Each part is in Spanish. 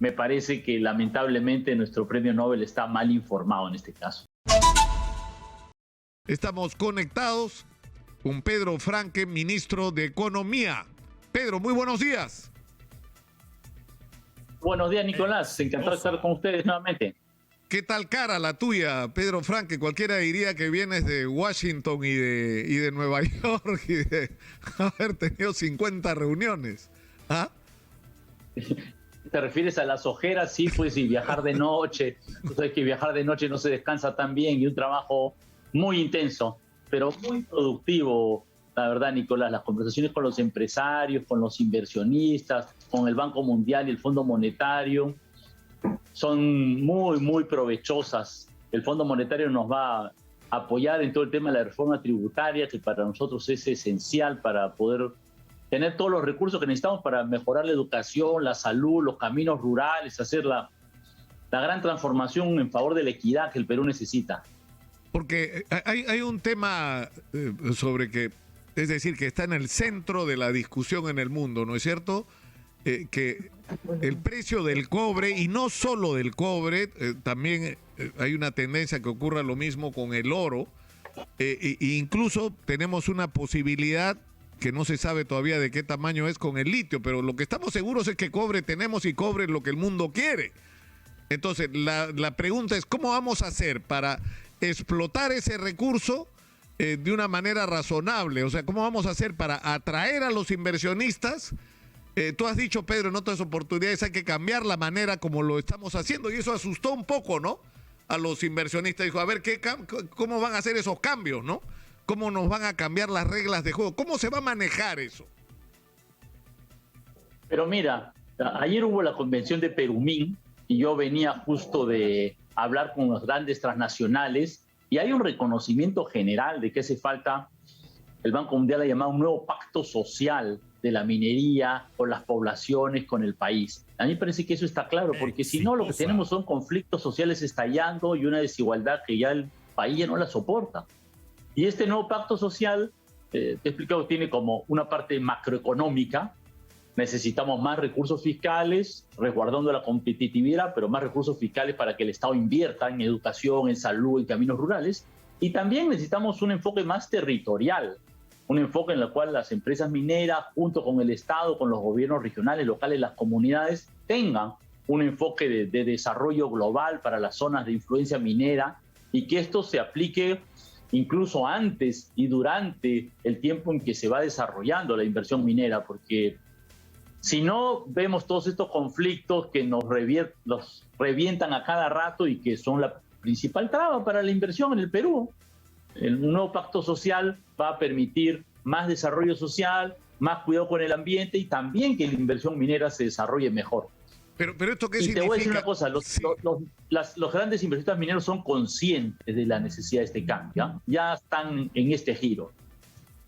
me parece que lamentablemente nuestro premio Nobel está mal informado en este caso. Estamos conectados con Pedro Franque, ministro de Economía. Pedro, muy buenos días. Buenos días, Nicolás. Encantado de estar con ustedes nuevamente. ¿Qué tal cara la tuya, Pedro Franque? Cualquiera diría que vienes de Washington y de Nueva York y de haber tenido 50 reuniones. ¿Ah? ¿Te refieres a las ojeras? Sí, pues, y viajar de noche. Tú sabes que viajar de noche no se descansa tan bien y un trabajo muy intenso, pero muy productivo, la verdad, Nicolás. Las conversaciones con los empresarios, con los inversionistas, con el Banco Mundial y el Fondo Monetario son muy, muy provechosas. El Fondo Monetario nos va a apoyar en todo el tema de la reforma tributaria, que para nosotros es esencial para poder tener todos los recursos que necesitamos para mejorar la educación, la salud, los caminos rurales, hacer la gran transformación en favor de la equidad que el Perú necesita. Porque hay un tema sobre que, es decir, que está en el centro de la discusión en el mundo, ¿no es cierto? Que el precio del cobre, y no solo del cobre, también hay una tendencia que ocurra lo mismo con el oro, e incluso tenemos una posibilidad que no se sabe todavía de qué tamaño es con el litio, pero lo que estamos seguros es que cobre tenemos y cobre es lo que el mundo quiere. Entonces, la pregunta es, ¿cómo vamos a hacer para explotar ese recurso de una manera razonable? O sea, ¿cómo vamos a hacer para atraer a los inversionistas? Tú has dicho, Pedro, en otras oportunidades hay que cambiar la manera como lo estamos haciendo, y eso asustó un poco, ¿no?, a los inversionistas. Dijo, a ver, ¿cómo van a hacer esos cambios, no? ¿Cómo nos van a cambiar las reglas de juego? ¿Cómo se va a manejar eso? Pero mira, ayer hubo la convención de Perumín y yo venía justo de hablar con los grandes transnacionales y hay un reconocimiento general de que hace falta, el Banco Mundial ha llamado un nuevo pacto social de la minería con las poblaciones, con el país. A mí me parece que eso está claro, porque si no, lo que tenemos son conflictos sociales estallando y una desigualdad que ya el país ya no la soporta. Y este nuevo pacto social, te he explicado, tiene como una parte macroeconómica. Necesitamos más recursos fiscales, resguardando la competitividad, pero más recursos fiscales para que el Estado invierta en educación, en salud, en caminos rurales. Y también necesitamos un enfoque más territorial, un enfoque en el cual las empresas mineras, junto con el Estado, con los gobiernos regionales, locales, las comunidades, tengan un enfoque de desarrollo global para las zonas de influencia minera y que esto se aplique incluso antes y durante el tiempo en que se va desarrollando la inversión minera, porque si no vemos todos estos conflictos que nos revientan a cada rato y que son la principal traba para la inversión en el Perú. El nuevo pacto social va a permitir más desarrollo social, más cuidado con el ambiente y también que la inversión minera se desarrolle mejor. Pero ¿esto qué significa? Y te voy a decir una cosa, Sí. los grandes inversionistas mineros son conscientes de la necesidad de este cambio, ya están en este giro.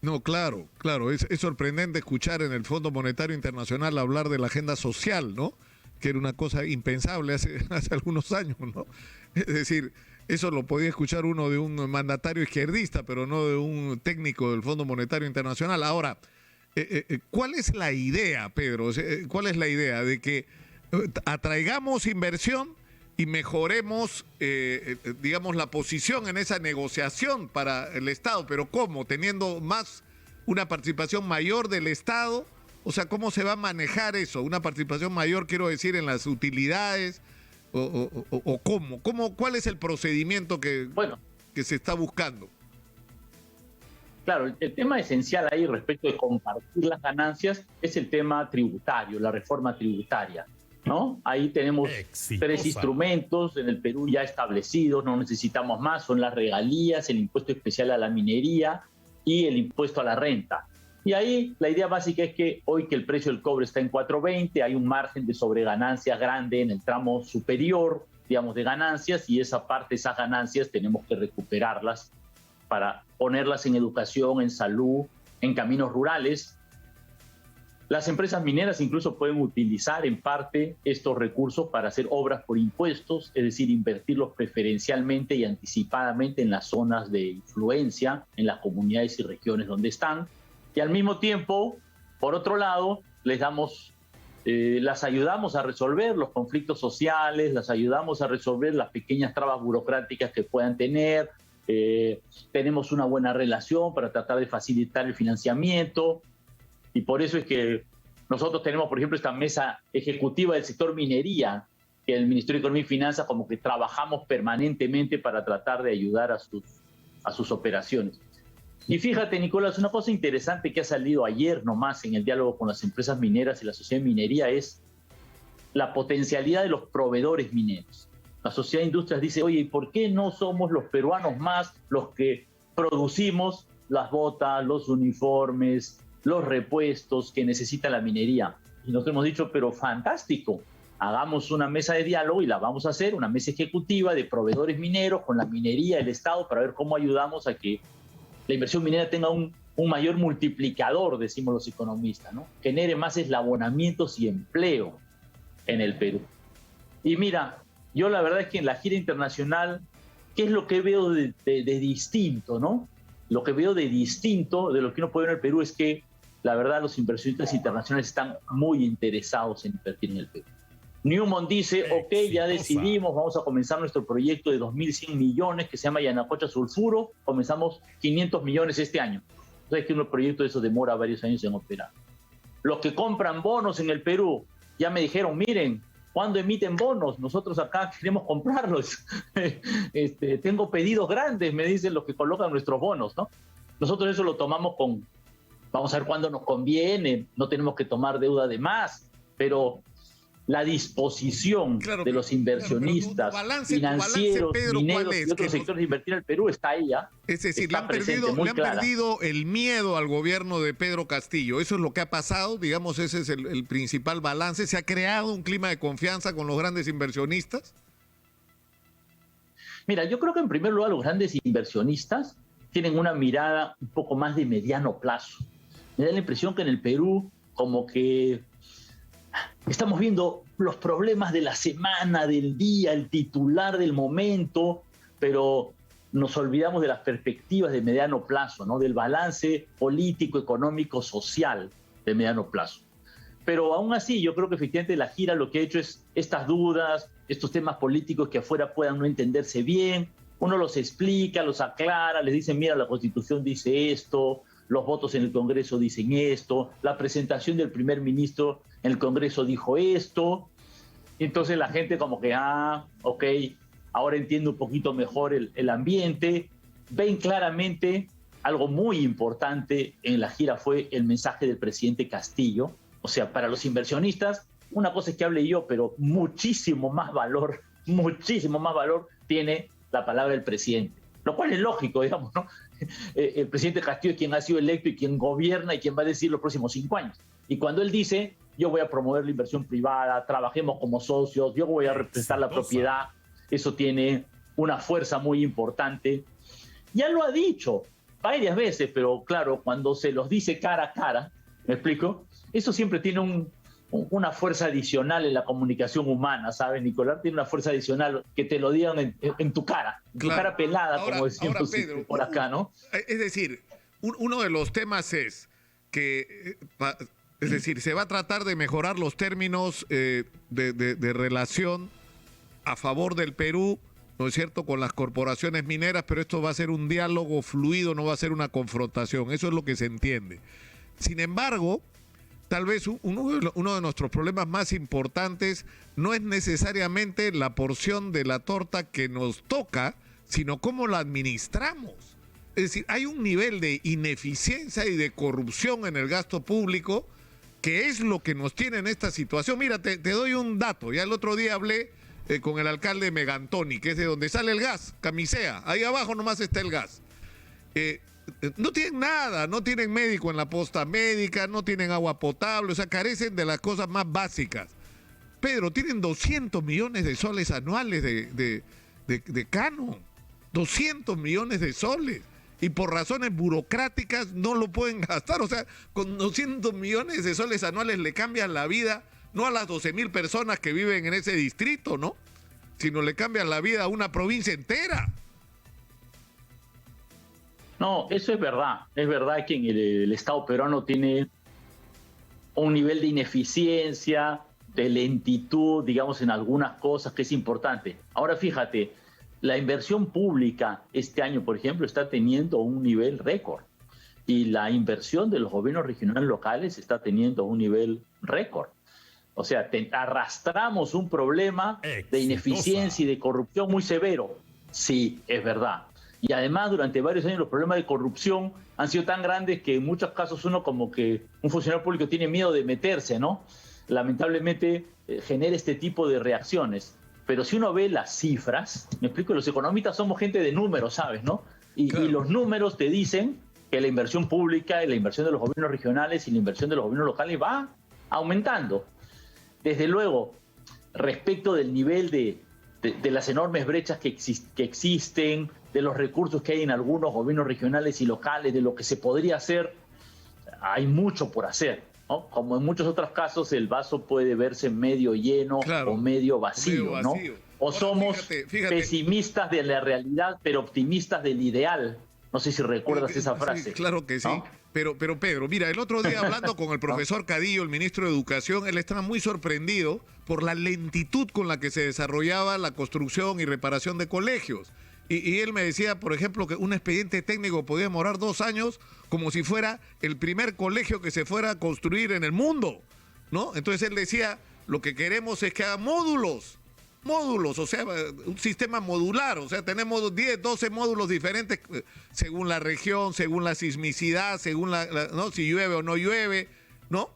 No, claro, es sorprendente escuchar en el Fondo Monetario Internacional hablar de la agenda social, ¿no? Que era una cosa impensable hace algunos años, ¿no? Es decir, eso lo podía escuchar uno de un mandatario izquierdista, pero no de un técnico del Fondo Monetario Internacional. Ahora, ¿cuál es la idea, Pedro? ¿Cuál es la idea de que atraigamos inversión y mejoremos, digamos, la posición en esa negociación para el Estado? ¿Pero cómo? ¿Teniendo una participación mayor del Estado? O sea, ¿cómo se va a manejar eso? Una participación mayor, quiero decir, en las utilidades, o ¿cómo? ¿Cuál es el procedimiento que se está buscando? Claro, el tema esencial ahí respecto de compartir las ganancias es el tema tributario, la reforma tributaria, ¿no? Ahí tenemos tres instrumentos en el Perú ya establecidos, no necesitamos más, son las regalías, el impuesto especial a la minería y el impuesto a la renta. Y ahí la idea básica es que hoy que el precio del cobre está en 4.20, hay un margen de sobreganancias grande en el tramo superior, digamos, de ganancias, y esa parte, esas ganancias tenemos que recuperarlas para ponerlas en educación, en salud, en caminos rurales. Las empresas mineras incluso pueden utilizar en parte estos recursos para hacer obras por impuestos, es decir, invertirlos preferencialmente y anticipadamente en las zonas de influencia, en las comunidades y regiones donde están. Y al mismo tiempo, por otro lado, les damos las ayudamos a resolver los conflictos sociales, las ayudamos a resolver las pequeñas trabas burocráticas que puedan tener, tenemos una buena relación para tratar de facilitar el financiamiento, y por eso es que nosotros tenemos, por ejemplo, esta mesa ejecutiva del sector minería, que el Ministerio de Economía y Finanzas como que trabajamos permanentemente para tratar de ayudar a sus operaciones. Y fíjate, Nicolás, una cosa interesante que ha salido ayer nomás en el diálogo con las empresas mineras y la sociedad de minería es la potencialidad de los proveedores mineros. La sociedad de industrias dice, oye, ¿por qué no somos los peruanos más los que producimos las botas, los uniformes, los repuestos que necesita la minería? Y nosotros hemos dicho, pero fantástico, hagamos una mesa de diálogo y la vamos a hacer, una mesa ejecutiva de proveedores mineros con la minería, el Estado, para ver cómo ayudamos a que la inversión minera tenga un mayor multiplicador, decimos los economistas, ¿no? Genere más eslabonamientos y empleo en el Perú. Y mira, yo la verdad es que en la gira internacional, ¿qué es lo que veo de distinto, no? Lo que veo de distinto de lo que uno puede ver en el Perú es que, la verdad, los inversionistas internacionales están muy interesados en invertir en el Perú. Newmont dice, ok, ya decidimos, vamos a comenzar nuestro proyecto de 2.100 millones que se llama Yanacocha Sulfuro, comenzamos 500 millones este año. Entonces, que un proyecto de eso demora varios años en operar. Los que compran bonos en el Perú, ya me dijeron, miren, ¿cuándo emiten bonos? Nosotros acá queremos comprarlos. Tengo pedidos grandes, me dicen los que colocan nuestros bonos, ¿no? Nosotros eso lo tomamos con, vamos a ver cuándo nos conviene, no tenemos que tomar deuda de más, pero la disposición de los inversionistas, financieros, Pedro, mineros y otros sectores de invertir en el Perú está ahí ya. Es decir, le han perdido el miedo al gobierno de Pedro Castillo. Eso es lo que ha pasado, digamos, ese es el principal balance. ¿Se ha creado un clima de confianza con los grandes inversionistas? Mira, yo creo que en primer lugar los grandes inversionistas tienen una mirada un poco más de mediano plazo. Me da la impresión que en el Perú como que estamos viendo los problemas de la semana, del día, el titular del momento, pero nos olvidamos de las perspectivas de mediano plazo, ¿no? Del balance político, económico, social de mediano plazo. Pero aún así, yo creo que efectivamente la gira lo que ha hecho es estas dudas, estos temas políticos que afuera puedan no entenderse bien, uno los explica, los aclara, les dice, mira, la Constitución dice esto, los votos en el Congreso dicen esto, la presentación del primer ministro en el Congreso dijo esto. Entonces la gente como que, ok, ahora entiendo un poquito mejor el ambiente. Ven claramente algo muy importante en la gira fue el mensaje del presidente Castillo. O sea, para los inversionistas, una cosa es que hable yo, pero muchísimo más valor tiene la palabra del presidente. Lo cual es lógico, digamos, ¿no? El presidente Castillo es quien ha sido electo y quien gobierna y quien va a decir los próximos 5 años. Y cuando él dice, yo voy a promover la inversión privada, trabajemos como socios, yo voy a representar la propiedad, eso tiene una fuerza muy importante. Ya lo ha dicho varias veces, pero claro, cuando se los dice cara a cara, ¿me explico? Eso siempre tiene una fuerza adicional en la comunicación humana, ¿sabes, Nicolás? Tiene una fuerza adicional que te lo digan en tu cara, tu cara pelada, ahora, como decimos Pedro, por acá, ¿no? Es decir, uno de los temas es que, es decir, se va a tratar de mejorar los términos de relación a favor del Perú, ¿no es cierto?, con las corporaciones mineras, pero esto va a ser un diálogo fluido, no va a ser una confrontación, eso es lo que se entiende. Sin embargo, tal vez uno de nuestros problemas más importantes no es necesariamente la porción de la torta que nos toca, sino cómo la administramos. Es decir, hay un nivel de ineficiencia y de corrupción en el gasto público que es lo que nos tiene en esta situación. Mira, te doy un dato. Ya el otro día hablé con el alcalde de Megantoni, que es de donde sale el gas, Camisea. Ahí abajo nomás está el gas. No tienen nada, no tienen médico en la posta médica, no tienen agua potable, o sea, carecen de las cosas más básicas. Pedro, tienen 200 millones de soles anuales de canon, 200 millones de soles, y por razones burocráticas no lo pueden gastar. O sea, con 200 millones de soles anuales le cambian la vida, no a las 12,000 personas que viven en ese distrito, ¿no? Sino le cambian la vida a una provincia entera. No, eso es verdad que en el Estado peruano tiene un nivel de ineficiencia, de lentitud, digamos, en algunas cosas que es importante. Ahora fíjate, la inversión pública este año, por ejemplo, está teniendo un nivel récord y la inversión de los gobiernos regionales locales está teniendo un nivel récord. O sea, arrastramos un problema de ineficiencia y de corrupción muy severo. Sí, es verdad. Y además, durante varios años los problemas de corrupción han sido tan grandes que en muchos casos uno como que un funcionario público tiene miedo de meterse, ¿no? Lamentablemente genera este tipo de reacciones. Pero si uno ve las cifras, me explico, los economistas somos gente de números, ¿sabes? ¿No? Claro. Y los números te dicen que la inversión pública y la inversión de los gobiernos regionales y la inversión de los gobiernos locales va aumentando. Desde luego, respecto del nivel de las enormes brechas que existen, de los recursos que hay en algunos gobiernos regionales y locales, de lo que se podría hacer, hay mucho por hacer, ¿no? Como en muchos otros casos, el vaso puede verse medio lleno, claro, o medio vacío, ¿no? O ahora, somos fíjate. Pesimistas de la realidad, pero optimistas del ideal. No sé si recuerdas esa frase. Sí, claro que sí. ¿No? Pero Pedro, mira, el otro día hablando con el profesor Cadillo, el ministro de Educación, él estaba muy sorprendido por la lentitud con la que se desarrollaba la construcción y reparación de colegios. Y él me decía, por ejemplo, que un expediente técnico podía demorar 2 años como si fuera el primer colegio que se fuera a construir en el mundo, ¿no? Entonces él decía, lo que queremos es que haga módulos, o sea, un sistema modular, o sea, tenemos 10, 12 módulos diferentes según la región, según la sismicidad, según ¿no? Si llueve o no llueve, ¿no?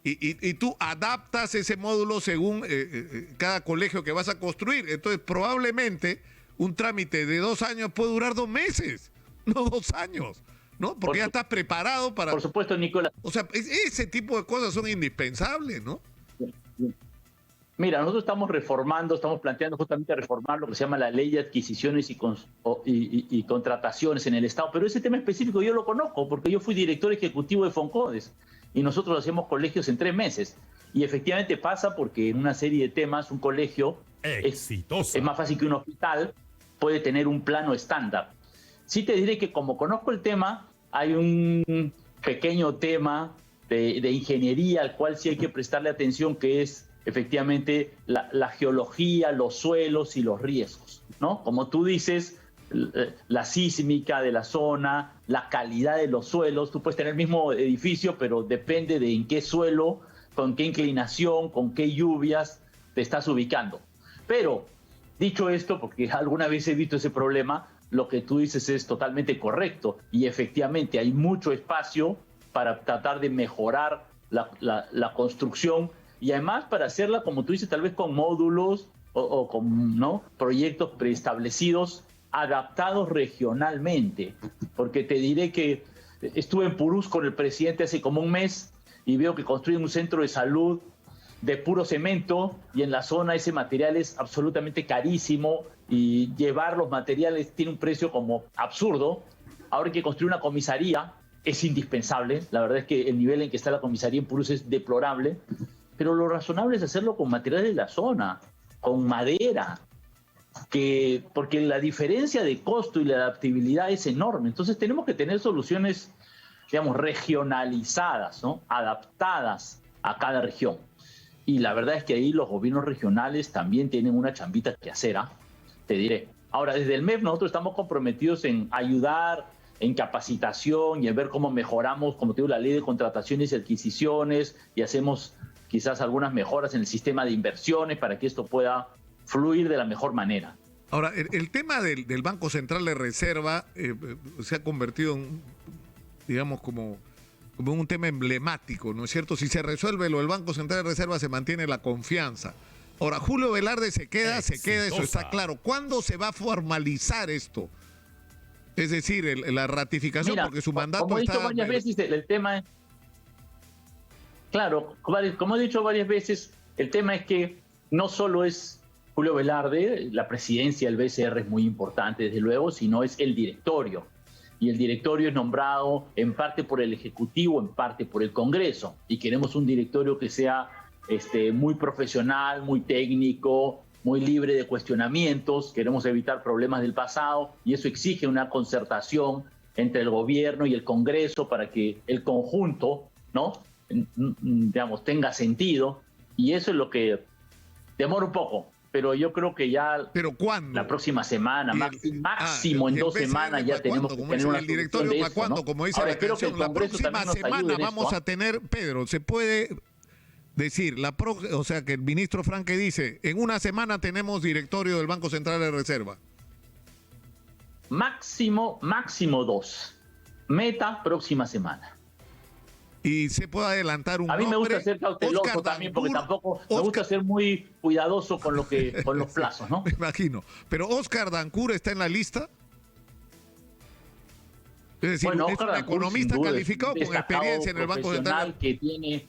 Y tú adaptas ese módulo según cada colegio que vas a construir. Entonces, probablemente un trámite de 2 años puede durar 2 meses, no 2 años, ¿no? Porque ya estás preparado para... Por supuesto, Nicolás. O sea, ese tipo de cosas son indispensables, ¿no? Mira, nosotros estamos planteando justamente reformar lo que se llama la ley de adquisiciones y contrataciones en el Estado, pero ese tema específico yo lo conozco porque yo fui director ejecutivo de Foncodes y nosotros hacemos colegios en 3 meses. Y efectivamente pasa porque en una serie de temas un colegio es más fácil que un hospital, puede tener un plano estándar. Sí te diré que como conozco el tema, hay un pequeño tema de ingeniería al cual sí hay que prestarle atención, que es efectivamente la geología, los suelos y los riesgos, ¿no? Como tú dices, la sísmica de la zona, la calidad de los suelos. Tú puedes tener el mismo edificio, pero depende de en qué suelo, con qué inclinación, con qué lluvias te estás ubicando. Pero, dicho esto, porque alguna vez he visto ese problema, lo que tú dices es totalmente correcto y efectivamente hay mucho espacio para tratar de mejorar la construcción y además para hacerla, como tú dices, tal vez con módulos o con, ¿no?, proyectos preestablecidos, adaptados regionalmente. Porque te diré que estuve en Purús con el presidente hace como un mes y veo que construyen un centro de salud de puro cemento y en la zona ese material es absolutamente carísimo y llevar los materiales tiene un precio como absurdo. Ahora hay que construir una comisaría, es indispensable. La verdad es que el nivel en que está la comisaría en Purús es deplorable, pero lo razonable es hacerlo con materiales de la zona, con madera, porque la diferencia de costo y la adaptabilidad es enorme. Entonces tenemos que tener soluciones, digamos, regionalizadas, ¿no?, adaptadas a cada región. Y la verdad es que ahí los gobiernos regionales también tienen una chambita que hacer, te diré. Ahora, desde el MEF nosotros estamos comprometidos en ayudar, en capacitación y en ver cómo mejoramos, como te digo, la ley de contrataciones y adquisiciones y hacemos quizás algunas mejoras en el sistema de inversiones para que esto pueda fluir de la mejor manera. Ahora, el tema del Banco Central de Reserva se ha convertido en, digamos, como un tema emblemático, ¿no es cierto? Si se resuelve lo del Banco Central de Reserva, se mantiene la confianza. Ahora, Julio Velarde se queda, eso está claro. ¿Cuándo se va a formalizar esto? Es decir, la ratificación, mira, porque su mandato como está... Como he dicho varias veces, el tema es... Claro, como he dicho varias veces, el tema es que no solo es Julio Velarde, la presidencia del BCR es muy importante, desde luego, sino es el directorio. Y el directorio es nombrado en parte por el Ejecutivo, en parte por el Congreso. Y queremos un directorio que sea muy profesional, muy técnico, muy libre de cuestionamientos. Queremos evitar problemas del pasado y eso exige una concertación entre el gobierno y el Congreso para que el conjunto, ¿no?, digamos, tenga sentido, y eso es lo que demora un poco, pero yo creo que ya ¿Pero cuándo? la próxima semana, máximo en 2 semanas ya tenemos que tener una el directorio para esto, cuándo, ¿no? como dice Ahora, la canción, que la próxima semana vamos a tener, Pedro, se puede decir, o sea, que el ministro Franque dice, en una semana tenemos directorio del Banco Central de Reserva. Máximo 2. Meta próxima semana. Y se puede adelantar un A mí me nombre. gusta ser cauteloso Oscar también, Dancourt, porque tampoco me gusta ser muy cuidadoso con los plazos, ¿no? Me imagino. Pero Oscar Dancourt está en la lista. Es decir, bueno, es un economista calificado con experiencia en el Banco Central. Que tiene,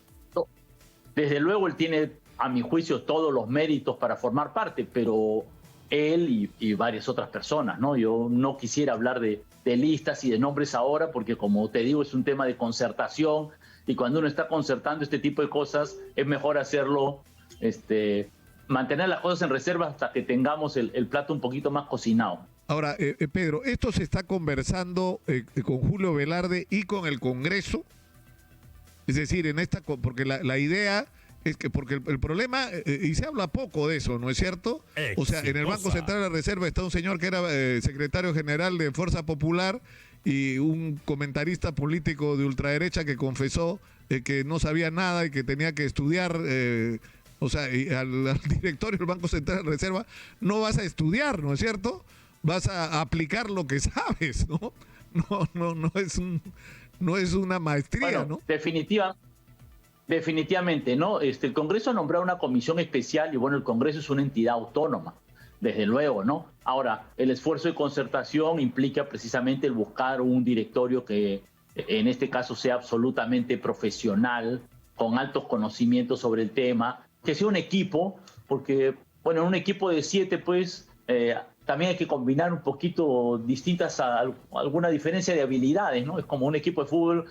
desde luego él tiene, a mi juicio, todos los méritos para formar parte, pero él y varias otras personas, ¿no? Yo no quisiera hablar de listas y de nombres ahora, porque como te digo, es un tema de concertación, y cuando uno está concertando este tipo de cosas, es mejor hacerlo, mantener las cosas en reserva hasta que tengamos el plato un poquito más cocinado. Ahora, Pedro, ¿esto se está conversando con Julio Velarde y con el Congreso? Es decir, porque la idea es que, porque el problema, y se habla poco de eso, ¿no es cierto? O sea, en el Banco Central de la Reserva está un señor que era secretario general de Fuerza Popular y un comentarista político de ultraderecha que confesó que no sabía nada y que tenía que estudiar. O sea, y al directorio del Banco Central de la Reserva no vas a estudiar, ¿no es cierto? Vas a aplicar lo que sabes, ¿no? No es una maestría, bueno, ¿no? Definitivamente, ¿no? El Congreso ha nombrado una comisión especial y bueno, el Congreso es una entidad autónoma, desde luego, ¿no? Ahora, el esfuerzo de concertación implica precisamente el buscar un directorio que en este caso sea absolutamente profesional, con altos conocimientos sobre el tema, que sea un equipo, porque, bueno, en un equipo de 7, pues, también hay que combinar un poquito alguna diferencia de habilidades, ¿no? Es como un equipo de fútbol.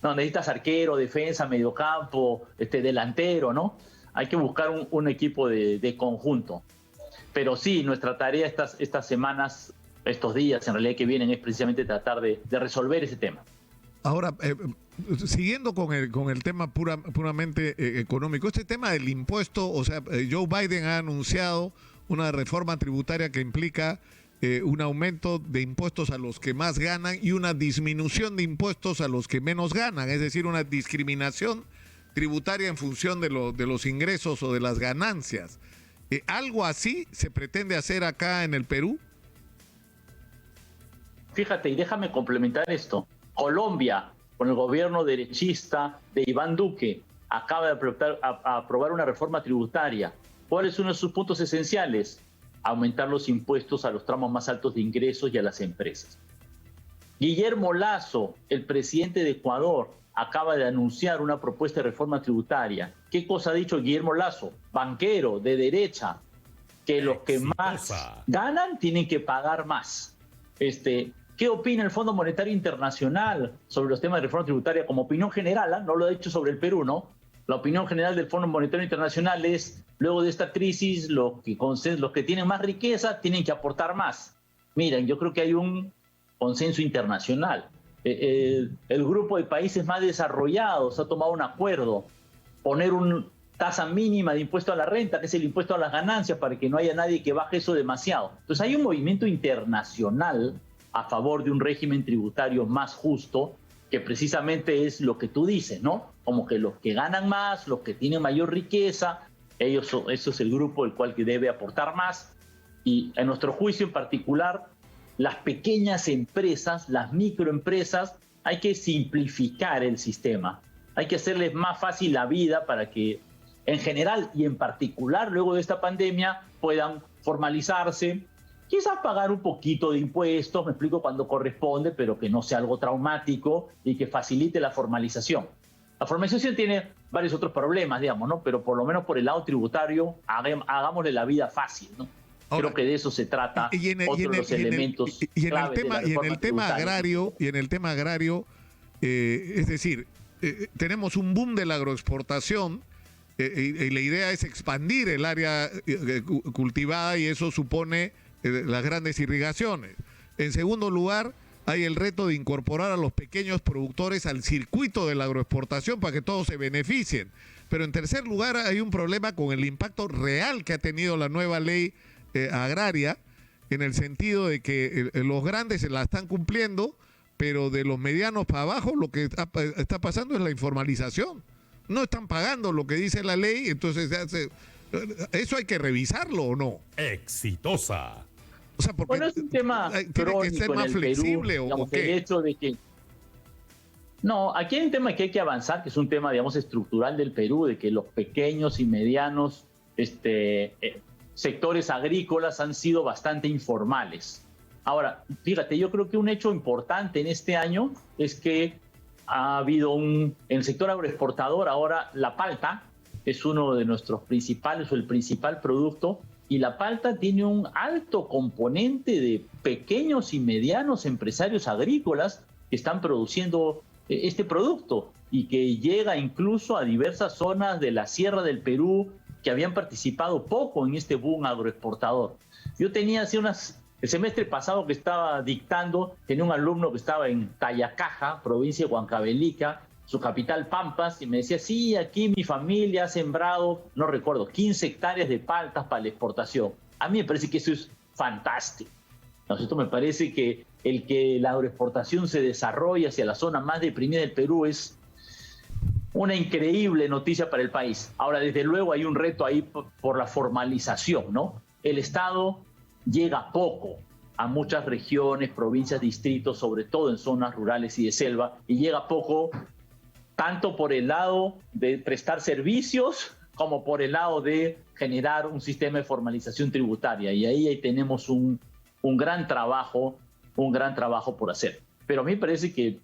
No, necesitas arquero, defensa, mediocampo, delantero, ¿no? Hay que buscar un equipo de conjunto. Pero sí, nuestra tarea estas semanas, estos días en realidad que vienen, es precisamente tratar de resolver ese tema. Ahora, siguiendo con el tema puramente económico, este tema del impuesto, o sea, Joe Biden ha anunciado una reforma tributaria que implica un aumento de impuestos a los que más ganan y una disminución de impuestos a los que menos ganan, es decir, una discriminación tributaria en función de los ingresos o de las ganancias. ¿Algo así se pretende hacer acá en el Perú? Fíjate, y déjame complementar esto. Colombia, con el gobierno derechista de Iván Duque, acaba de aprobar una reforma tributaria. ¿Cuál es uno de sus puntos esenciales? Aumentar los impuestos a los tramos más altos de ingresos y a las empresas. Guillermo Lasso, el presidente de Ecuador, acaba de anunciar una propuesta de reforma tributaria. ¿Qué cosa ha dicho Guillermo Lasso? Banquero, de derecha, que los que más ganan tienen que pagar más. ¿Qué opina el Fondo Monetario Internacional sobre los temas de reforma tributaria? Como opinión general, no lo ha dicho sobre el Perú, ¿no? La opinión general del Fondo Monetario Internacional es, luego de esta crisis, los que tienen más riqueza tienen que aportar más. Miren, yo creo que hay un consenso internacional. El grupo de países más desarrollados ha tomado un acuerdo, poner una tasa mínima de impuesto a la renta, que es el impuesto a las ganancias, para que no haya nadie que baje eso demasiado. Entonces hay un movimiento internacional a favor de un régimen tributario más justo, que precisamente es lo que tú dices, ¿no? Como que los que ganan más, los que tienen mayor riqueza, eso es el grupo el cual que debe aportar más. Y en nuestro juicio en particular, las pequeñas empresas, las microempresas, hay que simplificar el sistema. Hay que hacerles más fácil la vida para que, en general y en particular, luego de esta pandemia, puedan formalizarse, quizás pagar un poquito de impuestos, me explico, cuando corresponde, pero que no sea algo traumático y que facilite la formalización. La formalización tiene varios otros problemas, digamos, ¿no? Pero por lo menos por el lado tributario, hagámosle la vida fácil, ¿no? Ahora, creo que de eso se trata. Y en el tema agrario, es decir, tenemos un boom de la agroexportación y la idea es expandir el área cultivada y eso supone las grandes irrigaciones. En segundo lugar, hay el reto de incorporar a los pequeños productores al circuito de la agroexportación para que todos se beneficien. Pero en tercer lugar hay un problema con el impacto real que ha tenido la nueva ley agraria, en el sentido de que los grandes se la están cumpliendo, pero de los medianos para abajo lo que está pasando es la informalización. No están pagando lo que dice la ley, entonces eso hay que revisarlo, ¿o no? Exitosa. O sea, porque bueno, es un tema tiene que ser más flexible, Perú, digamos, ¿o qué? el hecho de que no, aquí hay un tema que hay que avanzar, que es un tema, digamos, estructural del Perú, de que los pequeños y medianos sectores agrícolas han sido bastante informales. Ahora, fíjate, yo creo que un hecho importante en este año es que ha habido en el sector agroexportador ahora la palta es uno de nuestros principales o el principal producto, y la palta tiene un alto componente de pequeños y medianos empresarios agrícolas que están produciendo este producto y que llega incluso a diversas zonas de la sierra del Perú que habían participado poco en este boom agroexportador. Yo tenía el semestre pasado que estaba dictando, tenía un alumno que estaba en Tayacaja, provincia de Huancavelica, su capital Pampas, y me decía, sí, aquí mi familia ha sembrado, no recuerdo, 15 hectáreas de paltas para la exportación. A mí me parece que eso es fantástico. Esto me parece que el que la agroexportación se desarrolle hacia la zona más deprimida del Perú es una increíble noticia para el país. Ahora, desde luego hay un reto ahí por la formalización, ¿no? El Estado llega poco a muchas regiones, provincias, distritos, sobre todo en zonas rurales y de selva, y llega poco tanto por el lado de prestar servicios como por el lado de generar un sistema de formalización tributaria. Y ahí tenemos un gran trabajo por hacer. Pero a mí me parece que,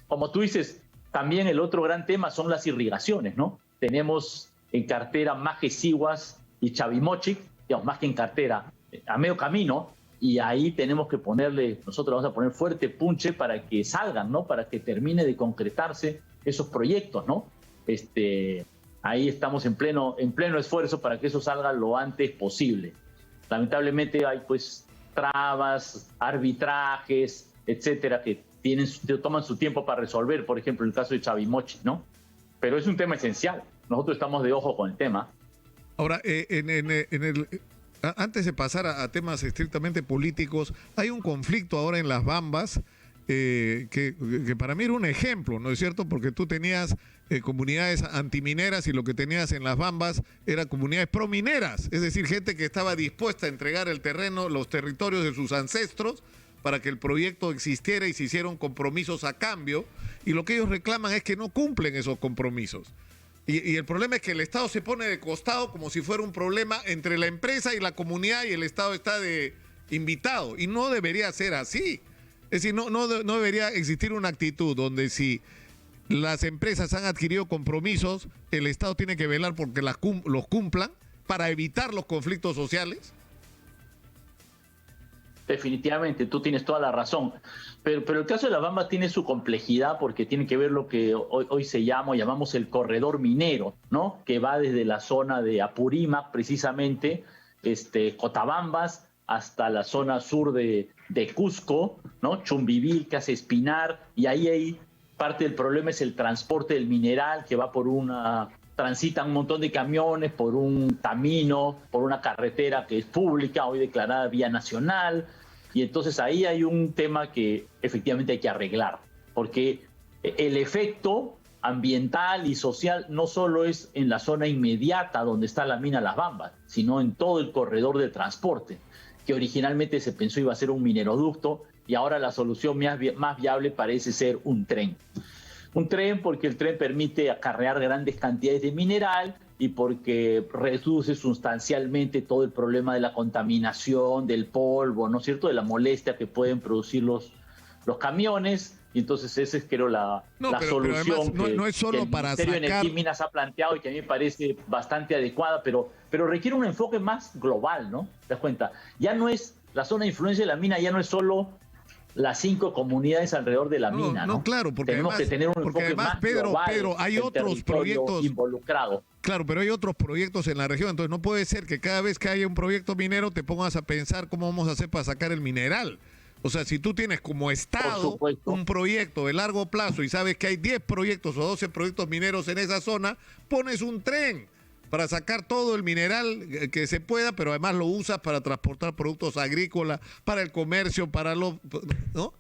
como tú dices, también el otro gran tema son las irrigaciones, ¿no? Tenemos en cartera Majes-Siguas y Chavimochic, digamos, más que en cartera, a medio camino, y ahí tenemos que nosotros vamos a poner fuerte punche para que salgan, ¿no? Para que termine de concretarse esos proyectos, ¿no? Ahí estamos en pleno esfuerzo para que eso salga lo antes posible. Lamentablemente hay pues trabas, arbitrajes, etcétera, que toman su tiempo para resolver, por ejemplo, el caso de Chavimochic, ¿no? Pero es un tema esencial. Nosotros estamos de ojo con el tema. Ahora, antes de pasar a temas estrictamente políticos, hay un conflicto ahora en Las Bambas que para mí era un ejemplo, ¿no es cierto? Porque tú tenías comunidades antimineras y lo que tenías en Las Bambas eran comunidades promineras, es decir, gente que estaba dispuesta a entregar el terreno, los territorios de sus ancestros para que el proyecto existiera y se hicieron compromisos a cambio, y lo que ellos reclaman es que no cumplen esos compromisos. Y el problema es que el Estado se pone de costado como si fuera un problema entre la empresa y la comunidad, y el Estado está de invitado, y no debería ser así. Es decir, no debería existir una actitud donde si las empresas han adquirido compromisos, el Estado tiene que velar porque los cumplan para evitar los conflictos sociales. Definitivamente, tú tienes toda la razón. Pero el caso de Las Bambas tiene su complejidad porque tiene que ver lo que hoy llamamos el corredor minero, ¿no? Que va desde la zona de Apurímac, precisamente, Cotabambas, hasta la zona sur de Cusco, ¿no? Chumbivilcas, Espinar, y ahí parte del problema es el transporte del mineral, que va transitan un montón de camiones por un camino, por una carretera que es pública, hoy declarada vía nacional, y entonces ahí hay un tema que efectivamente hay que arreglar, porque el efecto ambiental y social no solo es en la zona inmediata donde está la mina Las Bambas, sino en todo el corredor de transporte, que originalmente se pensó iba a ser un mineroducto, y ahora la solución más viable parece ser un tren. Un tren porque el tren permite acarrear grandes cantidades de mineral y porque reduce sustancialmente todo el problema de la contaminación, del polvo, ¿no es cierto?, de la molestia que pueden producir los camiones. Y entonces esa es, creo, la solución pero además, no es solo que el para Ministerio de sacar... Energía y Minas ha planteado y que a mí me parece bastante adecuada, pero requiere un enfoque más global, ¿no? ¿Te das cuenta? Ya no es la zona de influencia de la mina, ya no es solo las 5 comunidades alrededor de la mina, ¿no? No, claro, porque tenemos que tener un enfoque además, más global, Pedro, hay otros proyectos involucrados. Claro, pero hay otros proyectos en la región, entonces no puede ser que cada vez que haya un proyecto minero te pongas a pensar cómo vamos a hacer para sacar el mineral. O sea, si tú tienes como Estado un proyecto de largo plazo y sabes que hay 10 proyectos o 12 proyectos mineros en esa zona, pones un tren para sacar todo el mineral que se pueda, pero además lo usas para transportar productos agrícolas, para el comercio, para los... ¿no?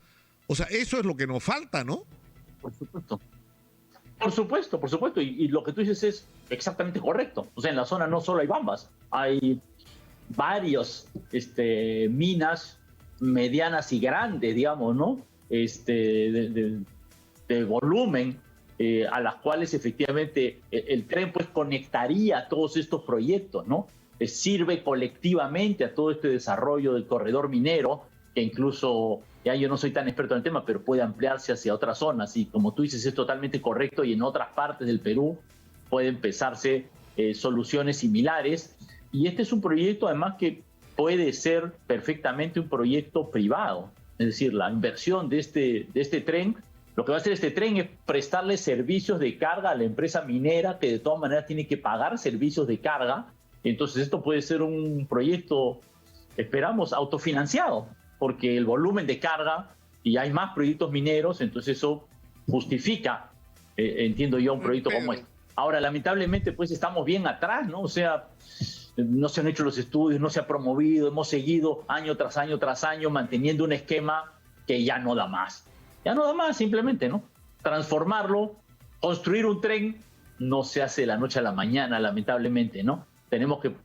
O sea, eso es lo que nos falta, ¿no? Por supuesto. Por supuesto, por supuesto. Y lo que tú dices es exactamente correcto. O sea, en la zona no solo hay bambas, hay varios minas medianas y grandes, digamos, ¿no? De volumen, a las cuales efectivamente el tren pues conectaría todos estos proyectos, ¿no? Sirve colectivamente a todo este desarrollo del corredor minero, que incluso, ya yo no soy tan experto en el tema, pero puede ampliarse hacia otras zonas, y como tú dices, es totalmente correcto, y en otras partes del Perú pueden empezarse soluciones similares, y este es un proyecto además que puede ser perfectamente un proyecto privado, es decir, la inversión de este tren, lo que va a hacer este tren es prestarle servicios de carga a la empresa minera, que de todas maneras tiene que pagar servicios de carga. Entonces esto puede ser un proyecto, esperamos, autofinanciado, porque el volumen de carga, y hay más proyectos mineros, entonces eso justifica, entiendo yo, un proyecto como este. Ahora, lamentablemente, pues estamos bien atrás, ¿no? O sea, no se han hecho los estudios, no se ha promovido, hemos seguido año tras año tras año manteniendo un esquema que ya no da más. Ya no da más, simplemente, ¿no? Transformarlo, construir un tren, no se hace de la noche a la mañana, lamentablemente, ¿no?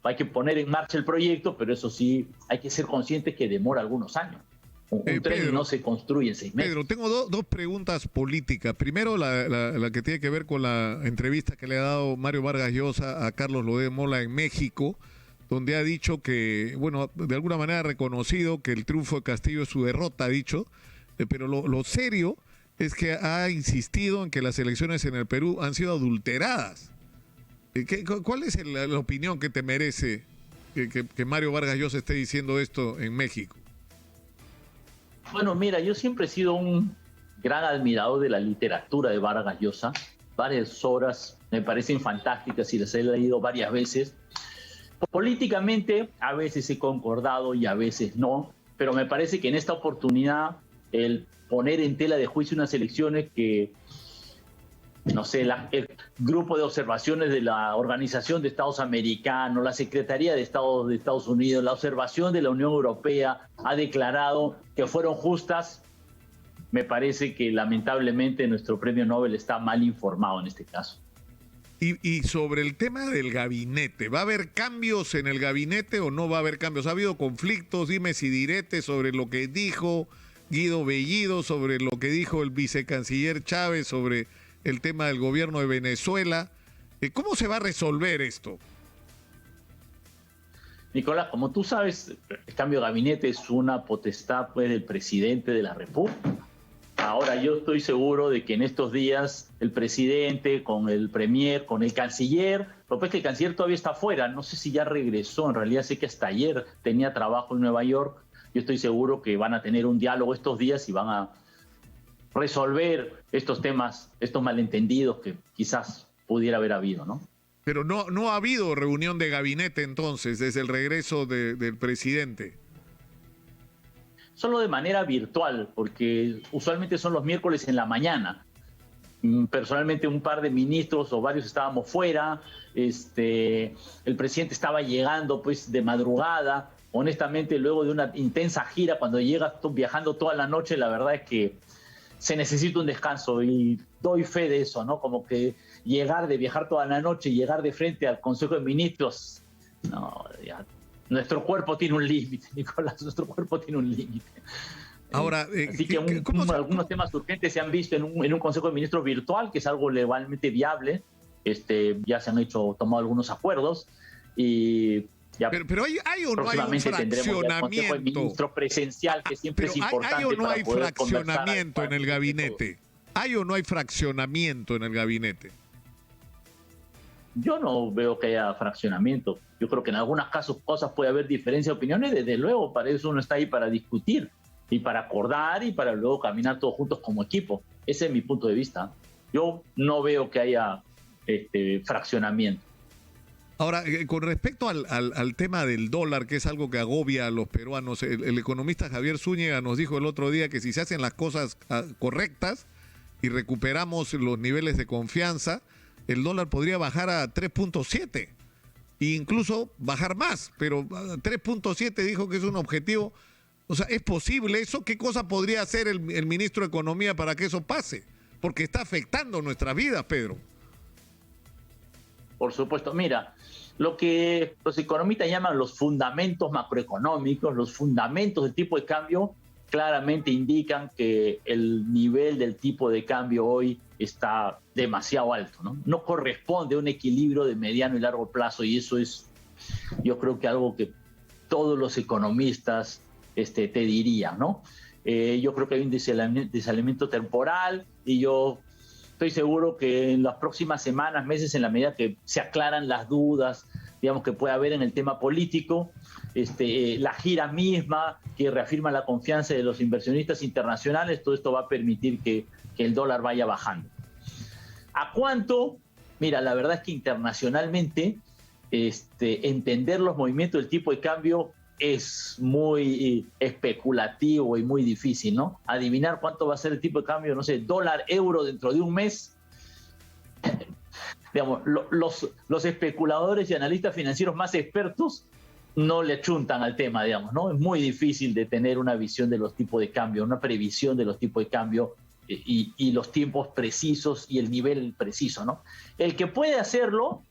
Hay que poner en marcha el proyecto, pero eso sí, hay que ser conscientes que demora algunos años. Un tren Pedro, no se construye en 6 meses. Pedro, tengo dos preguntas políticas. Primero, la que tiene que ver con la entrevista que le ha dado Mario Vargas Llosa a Carlos Loé de Mola en México, donde ha dicho que, bueno, de alguna manera ha reconocido que el triunfo de Castillo es su derrota, ha dicho, pero lo serio es que ha insistido en que las elecciones en el Perú han sido adulteradas. ¿Cuál es la opinión que te merece que Mario Vargas Llosa esté diciendo esto en México? Bueno, mira, yo siempre he sido un gran admirador de la literatura de Vargas Llosa. Varias obras me parecen fantásticas y las he leído varias veces. Políticamente, a veces he concordado y a veces no, pero me parece que en esta oportunidad el poner en tela de juicio unas elecciones que, no sé, el grupo de observaciones de la Organización de Estados Americanos, la Secretaría de Estado de Estados Unidos, la observación de la Unión Europea ha declarado que fueron justas, me parece que lamentablemente nuestro premio Nobel está mal informado en este caso. Y sobre el tema del gabinete, ¿va a haber cambios en el gabinete o no va a haber cambios? ¿Ha habido conflictos, dimes y diretes sobre lo que dijo Guido Bellido, sobre lo que dijo el vicecanciller Chávez, sobre el tema del gobierno de Venezuela? ¿Cómo se va a resolver esto? Nicolás, como tú sabes, el cambio de gabinete es una potestad pues, del presidente de la República. Ahora, yo estoy seguro de que en estos días el presidente, con el premier, con el canciller, lo que es que el canciller todavía está afuera, no sé si ya regresó, en realidad sé que hasta ayer tenía trabajo en Nueva York. Yo estoy seguro que van a tener un diálogo estos días y van a resolver estos temas, estos malentendidos que quizás pudiera haber habido, ¿no? Pero no ha habido reunión de gabinete entonces, desde el regreso del presidente. Solo de manera virtual, porque usualmente son los miércoles en la mañana. Personalmente un par de ministros o varios estábamos fuera, el presidente estaba llegando pues de madrugada. Honestamente, luego de una intensa gira, cuando llegas viajando toda la noche, la verdad es que se necesita un descanso y doy fe de eso, ¿no? Como que viajar toda la noche y llegar de frente al Consejo de Ministros, no, ya, nuestro cuerpo tiene un límite, Nicolás, nuestro cuerpo tiene un límite. Ahora, así que algunos temas urgentes se han visto en un Consejo de Ministros virtual, que es algo legalmente viable. Ya se han tomado algunos acuerdos y ya pero hay o no hay un fraccionamiento. Consejo de Ministros presencial, que siempre es importante. ¿Hay o no hay para fraccionamiento en el gabinete? ¿Hay o no hay fraccionamiento en el gabinete? Yo no veo que haya fraccionamiento. Yo creo que en algunos casos cosas puede haber diferencia de opiniones. Desde luego, para eso uno está ahí para discutir y para acordar y para luego caminar todos juntos como equipo. Ese es mi punto de vista. Yo no veo que haya fraccionamiento. Ahora, con respecto al tema del dólar, que es algo que agobia a los peruanos, el economista Javier Zúñiga nos dijo el otro día que si se hacen las cosas correctas y recuperamos los niveles de confianza, el dólar podría bajar a 3.7 e incluso bajar más, pero 3.7 dijo que es un objetivo. O sea, ¿es posible eso? ¿Qué cosa podría hacer el ministro de Economía para que eso pase? Porque está afectando nuestras vidas, Pedro. Por supuesto, mira, lo que los economistas llaman los fundamentos macroeconómicos, los fundamentos del tipo de cambio, claramente indican que el nivel del tipo de cambio hoy está demasiado alto, ¿no? No corresponde a un equilibrio de mediano y largo plazo, y eso es, yo creo que algo que todos los economistas te dirían, ¿no? Yo creo que hay un desalineamiento temporal, y yo estoy seguro que en las próximas semanas, meses, en la medida que se aclaran las dudas, digamos, que puede haber en el tema político, la gira misma que reafirma la confianza de los inversionistas internacionales, todo esto va a permitir que el dólar vaya bajando. ¿A cuánto? Mira, la verdad es que internacionalmente entender los movimientos del tipo de cambio es muy especulativo y muy difícil, ¿no? Adivinar cuánto va a ser el tipo de cambio, no sé, dólar-euro dentro de un mes. Digamos, los especuladores y analistas financieros más expertos no le achuntan al tema, digamos, ¿no? Es muy difícil de tener una visión de los tipos de cambio, una previsión de los tipos de cambio y los tiempos precisos y el nivel preciso, ¿no? El que puede hacerlo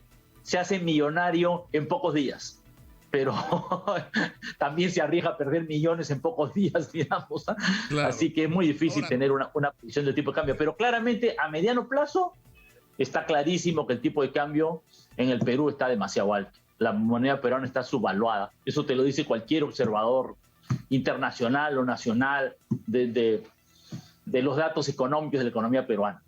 se hace millonario en pocos días, pero también se arriesga a perder millones en pocos días, digamos, ¿eh? Claro. Así que es muy difícil tener una previsión del tipo de cambio, pero claramente a mediano plazo está clarísimo que el tipo de cambio en el Perú está demasiado alto. La moneda peruana está subvaluada. Eso te lo dice cualquier observador internacional o nacional de los datos económicos de la economía peruana.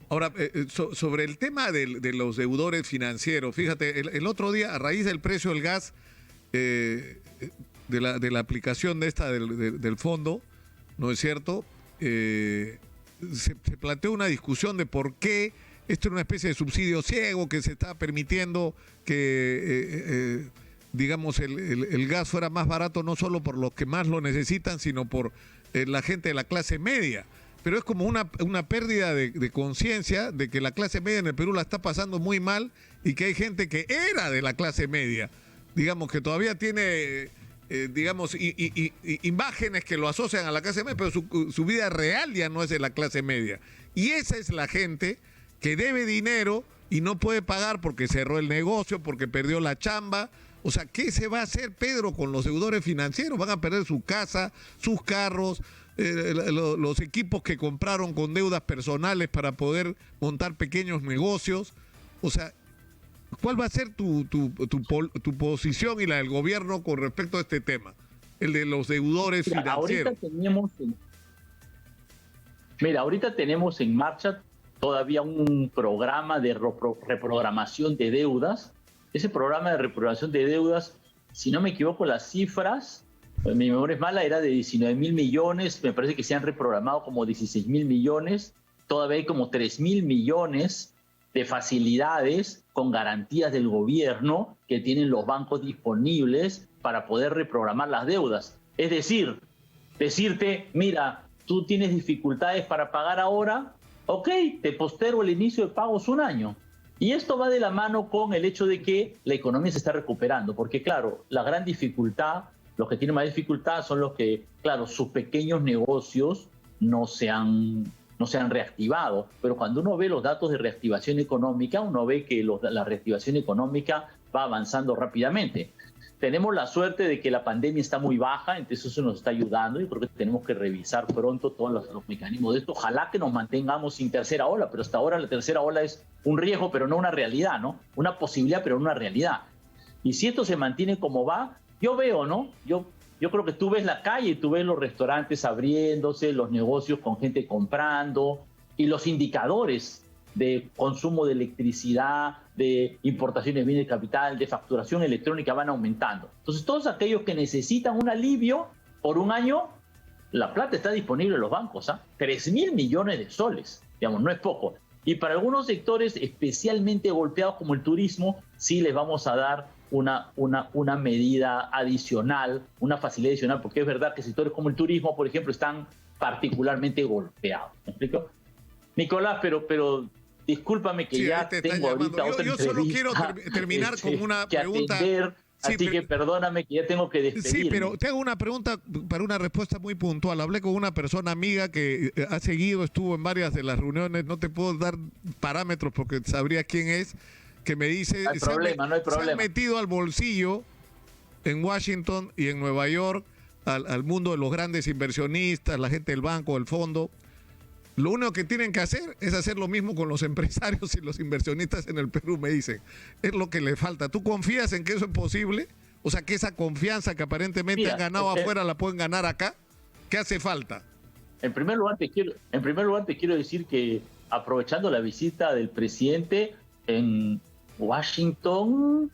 Ahora, sobre el tema de los deudores financieros, fíjate, el otro día, a raíz del precio del gas, de la aplicación del fondo, ¿no es cierto? Se planteó una discusión de por qué esto es una especie de subsidio ciego que se está permitiendo que, digamos, el gas fuera más barato no solo por los que más lo necesitan, sino por la gente de la clase media. Pero es como una pérdida de conciencia de que la clase media en el Perú la está pasando muy mal y que hay gente que era de la clase media, digamos, que todavía tiene, digamos, imágenes que lo asocian a la clase media, pero su vida real ya no es de la clase media. Y esa es la gente que debe dinero y no puede pagar porque cerró el negocio, porque perdió la chamba. O sea, ¿qué se va a hacer, Pedro, con los deudores financieros? Van a perder su casa, sus carros, los equipos que compraron con deudas personales para poder montar pequeños negocios. O sea, ¿cuál va a ser tu posición y la del gobierno con respecto a este tema? El de los deudores financieros. Ahorita tenemos en marcha todavía un programa de reprogramación de deudas. Ese programa de reprogramación de deudas, si no me equivoco, las cifras, mi memoria es mala, era de 19.000 millones, me parece que se han reprogramado como 16.000 millones, todavía hay como 3.000 millones de facilidades con garantías del gobierno que tienen los bancos disponibles para poder reprogramar las deudas. Es decir, decirte, mira, tú tienes dificultades para pagar ahora, ok, te postergo el inicio de pagos un año. Y esto va de la mano con el hecho de que la economía se está recuperando, porque claro, la gran dificultad, los que tienen más dificultad son los que, claro, sus pequeños negocios no se han reactivado, pero cuando uno ve los datos de reactivación económica, uno ve que la reactivación económica va avanzando rápidamente. Tenemos la suerte de que la pandemia está muy baja, entonces eso nos está ayudando y creo que tenemos que revisar pronto todos los mecanismos de esto. Ojalá que nos mantengamos sin tercera ola, pero hasta ahora la tercera ola es un riesgo, pero no una realidad, ¿no? Una posibilidad, pero no una realidad. Y si esto se mantiene como va, yo veo, ¿no? Yo creo que tú ves la calle y tú ves los restaurantes abriéndose, los negocios con gente comprando y los indicadores de consumo de electricidad, de importaciones de bienes de capital, de facturación electrónica van aumentando. Entonces, todos aquellos que necesitan un alivio por un año, la plata está disponible en los bancos, ¿ah? 3.000 millones de soles, digamos, no es poco. Y para algunos sectores especialmente golpeados como el turismo, sí les vamos a dar una medida adicional, una facilidad adicional, porque es verdad que sectores como el turismo, por ejemplo, están particularmente golpeados. ¿Me explico? Nicolás, pero discúlpame que ya tengo ahorita otra yo solo quiero terminar con una pregunta. Atender, sí, así que perdóname que ya tengo que despedirme. Sí, pero te hago una pregunta para una respuesta muy puntual. Hablé con una persona amiga que ha seguido, estuvo en varias de las reuniones, no te puedo dar parámetros porque sabría quién es, que me dice, no hay problema. Se han metido al bolsillo en Washington y en Nueva York al mundo de los grandes inversionistas, la gente del banco, del fondo. Lo único que tienen que hacer es hacer lo mismo con los empresarios y los inversionistas en el Perú, me dicen. Es lo que le falta. ¿Tú confías en que eso es posible? O sea, que esa confianza que aparentemente han ganado afuera la pueden ganar acá. ¿Qué hace falta? En primer lugar, te quiero decir que aprovechando la visita del presidente en Washington,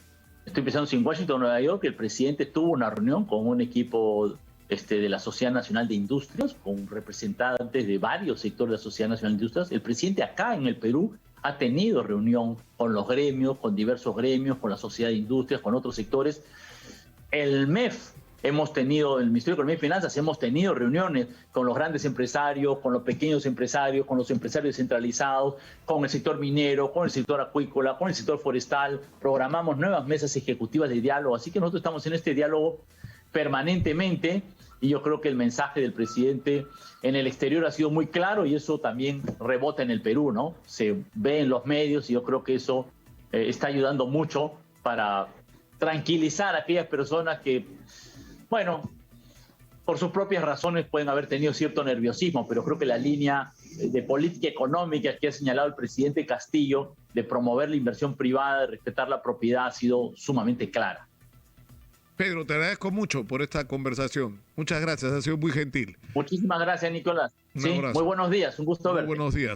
estoy pensando si en Washington o Nueva York, el presidente tuvo una reunión con un equipo de la Sociedad Nacional de Industrias, con representantes de varios sectores de la Sociedad Nacional de Industrias. El presidente acá en el Perú ha tenido reunión con los gremios, con diversos gremios, con la Sociedad de Industrias, con otros sectores. El MEF, el Ministerio de Economía y Finanzas, hemos tenido reuniones con los grandes empresarios, con los pequeños empresarios, con los empresarios descentralizados, con el sector minero, con el sector acuícola, con el sector forestal. Programamos nuevas mesas ejecutivas de diálogo, así que nosotros estamos en este diálogo permanentemente, y yo creo que el mensaje del presidente en el exterior ha sido muy claro y eso también rebota en el Perú, ¿no? Se ve en los medios y yo creo que eso está ayudando mucho para tranquilizar a aquellas personas que, bueno, por sus propias razones pueden haber tenido cierto nerviosismo, pero creo que la línea de política económica que ha señalado el presidente Castillo de promover la inversión privada, de respetar la propiedad, ha sido sumamente clara. Pedro, te agradezco mucho por esta conversación. Muchas gracias, ha sido muy gentil. Muchísimas gracias, Nicolás. Sí, muy buenos días, un gusto verte. Buenos días.